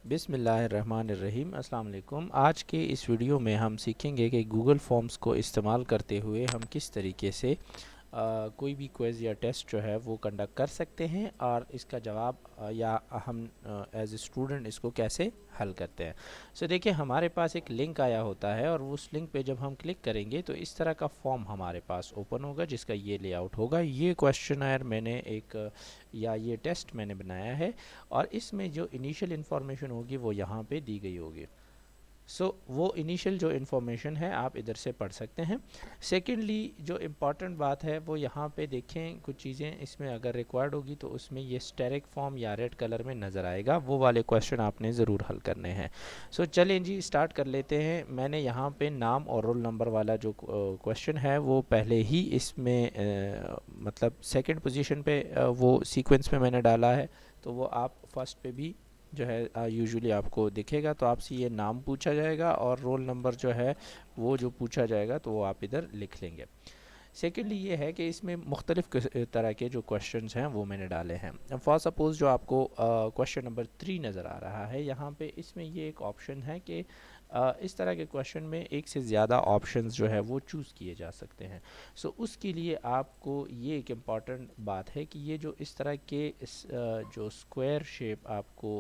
बिस्मिल्लाहिर्रहमानिर्रहीम। अस्सलाम वालेकुम। आज के इस वीडियो में हम सीखेंगे कि गूगल फॉर्म्स को इस्तेमाल करते हुए हम किस तरीके से कोई भी क्विज़ या टेस्ट जो है वो कंडक्ट कर सकते हैं और इसका जवाब या हम एज ए स्टूडेंट इसको कैसे हल करते हैं। देखिए, हमारे पास एक लिंक आया होता है और उस लिंक पे जब हम क्लिक करेंगे तो इस तरह का फॉर्म हमारे पास ओपन होगा जिसका ये लेआउट होगा। ये क्वेश्चनर मैंने या ये टेस्ट मैंने बनाया है और इसमें जो इनिशियल इन्फॉर्मेशन होगी वो यहाँ पे दी गई होगी। वो इनिशियल जो इन्फॉर्मेशन है आप इधर से पढ़ सकते हैं। सेकेंडली, जो इम्पॉर्टेंट बात है वो यहाँ पे देखें, कुछ चीज़ें इसमें अगर रिक्वायर्ड होगी तो उसमें ये स्टेरिक फॉर्म या रेड कलर में नज़र आएगा, वो वाले क्वेश्चन आपने ज़रूर हल करने हैं। चलें जी, स्टार्ट कर लेते हैं। मैंने यहाँ पे नाम और रोल नंबर वाला जो क्वेश्चन है वो पहले ही इसमें मतलब सेकेंड पोजीशन पे वो सीक्वेंस में मैंने डाला है, तो वो आप फर्स्ट पे भी जो है यूजुअली आपको दिखेगा। तो आपसे ये नाम पूछा जाएगा और रोल नंबर जो है वो जो पूछा जाएगा तो वो आप इधर लिख लेंगे। सेकेंडली ये है कि इसमें मुख्तलिफ़ तरह के जो क्वेश्चंस हैं वो मैंने डाले हैं। फॉर सपोज़ जो आपको क्वेश्चन नंबर 3 नज़र आ रहा है यहाँ पे, इसमें ये एक ऑप्शन है कि इस तरह के क्वेश्चन में एक से ज़्यादा ऑप्शंस जो है वो चूज़ किए जा सकते हैं। उसके लिए आपको ये एक इम्पॉर्टेंट बात है कि ये जो इस तरह के जो स्क्वायर शेप आपको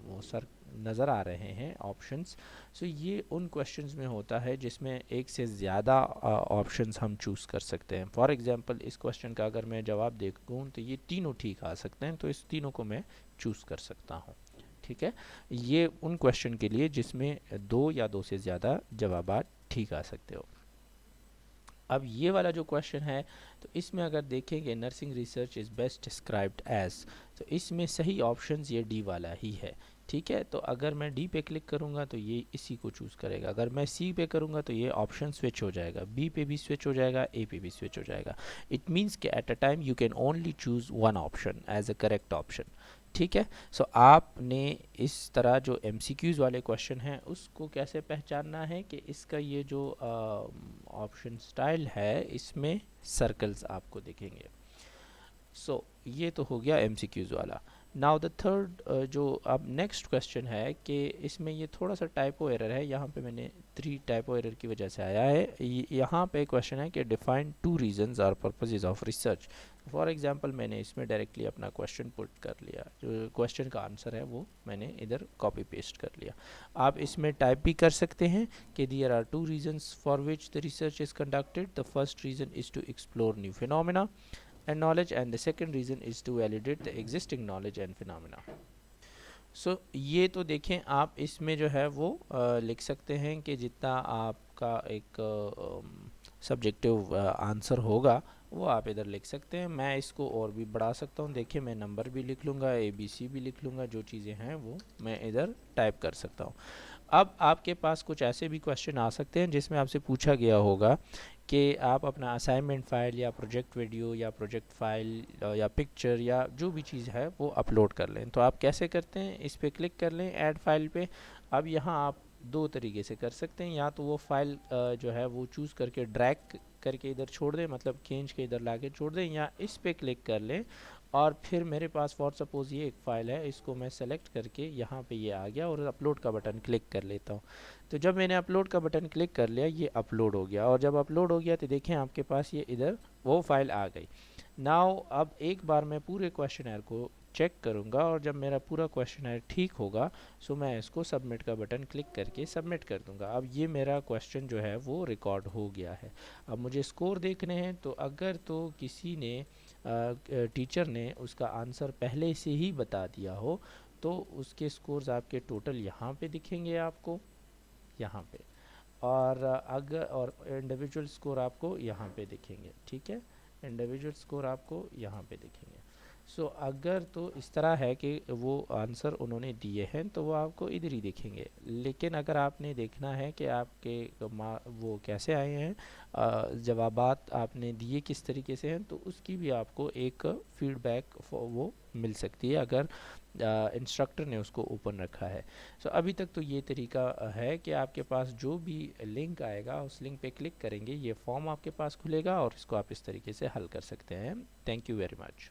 वो सर नज़र आ रहे हैं ऑप्शंस, ये उन क्वेश्चंस में होता है जिसमें एक से ज़्यादा ऑप्शंस हम चूज़ कर सकते हैं। फॉर एग्जांपल, इस क्वेश्चन का अगर मैं जवाब देखूँ तो ये तीनों ठीक आ सकते हैं, तो इस तीनों को मैं चूज़ कर सकता हूँ। ठीक है, ये उन क्वेश्चन के लिए जिसमें दो या दो से ज़्यादा जवाब ठीक आ सकते हो। अब ये वाला जो क्वेश्चन है तो इसमें अगर देखेंगे nursing research is best described as, तो इसमें सही ऑप्शंस ये डी वाला ही है। ठीक है, तो अगर मैं डी पे क्लिक करूँगा तो ये इसी को चूज़ करेगा। अगर मैं सी पे करूँगा तो ये ऑप्शन स्विच हो जाएगा, बी पे भी स्विच हो जाएगा, ए पे भी स्विच हो जाएगा। इट मीन्स कि at a time you can only choose one option as a correct option. ठीक है, आपने इस तरह जो एमसीक्यूज़ वाले क्वेश्चन हैं उसको कैसे पहचानना है कि इसका ये जो ऑप्शन स्टाइल है इसमें सर्कल्स आपको दिखेंगे। ये तो हो गया एमसीक्यूज़ वाला। नाउ द थर्ड जो अब नेक्स्ट क्वेश्चन है कि इसमें ये थोड़ा सा टाइपो एरर है, यहाँ पे मैंने 3 टाइपो एरर की वजह से आया है। यहाँ पे क्वेश्चन है कि डिफाइन 2 रीजंस और purposes of research. For example, मैंने इसमें डायरेक्टली अपना क्वेश्चन पुट कर लिया, जो क्वेश्चन का आंसर है वो मैंने इधर कॉपी पेस्ट कर लिया। आप इसमें टाइप भी कर सकते हैं कि there are 2 reasons for which the research is conducted. The first reason is to explore new phenomena and knowledge, and the second reason is to validate the existing knowledge and phenomena. ये तो देखें, आप इसमें जो है वो लिख सकते हैं कि जितना आपका एक सब्जेक्टिव आंसर होगा वो आप इधर लिख सकते हैं। मैं इसको और भी बढ़ा सकता हूँ। देखिए, मैं नंबर भी लिख लूँगा, ABC भी लिख लूँगा, जो चीज़ें हैं वो मैं इधर टाइप कर सकता हूँ। अब आपके पास कुछ ऐसे भी क्वेश्चन आ सकते हैं जिसमें आपसे पूछा गया होगा कि आप अपना असाइनमेंट फ़ाइल या प्रोजेक्ट वीडियो या प्रोजेक्ट फ़ाइल या पिक्चर या जो भी चीज़ है वो अपलोड कर लें। तो आप कैसे करते हैं, इस पर क्लिक कर लें ऐड फाइल पे। अब यहाँ आप दो तरीके से कर सकते हैं, या तो वो फाइल जो है वो चूज़ करके ड्रैग करके इधर छोड़ दें, मतलब खींच के इधर ला के छोड़ दें, या इस पर क्लिक कर लें और फिर मेरे पास फॉर सपोज़ ये एक फ़ाइल है, इसको मैं सेलेक्ट करके यहाँ पे ये आ गया और अपलोड का बटन क्लिक कर लेता हूँ। तो जब मैंने अपलोड का बटन क्लिक कर लिया ये अपलोड हो गया, और जब अपलोड हो गया तो देखें आपके पास ये इधर वो फाइल आ गई। नाउ अब एक बार मैं पूरे क्वेश्चनर को चेक करूँगा और जब मेरा पूरा क्वेश्चनर ठीक होगा मैं इसको सबमिट का बटन क्लिक करके सबमिट कर दूँगा। अब ये मेरा क्वेश्चन जो है वो रिकॉर्ड हो गया है। अब मुझे स्कोर देखने हैं, तो अगर तो किसी ने टीचर ने उसका आंसर पहले से ही बता दिया हो तो उसके स्कोर्स आपके टोटल यहाँ पे दिखेंगे आपको, यहाँ पे, और अगर और इंडिविजुअल स्कोर आपको यहाँ पे दिखेंगे। ठीक है, इंडिविजुअल स्कोर आपको यहाँ पे दिखेंगे। अगर तो इस तरह है कि वो आंसर उन्होंने दिए हैं तो वो आपको इधर ही दिखेंगे, लेकिन अगर आपने देखना है कि आपके वो कैसे आए हैं, जवाबात आपने दिए किस तरीके से हैं, तो उसकी भी आपको एक फीडबैक वो मिल सकती है अगर इंस्ट्रक्टर ने उसको ओपन रखा है। अभी तक तो ये तरीका है कि आपके पास जो भी लिंक आएगा उस लिंक पे क्लिक करेंगे, ये फॉर्म आपके पास खुलेगा और इसको आप इस तरीके से हल कर सकते हैं। Thank you very much.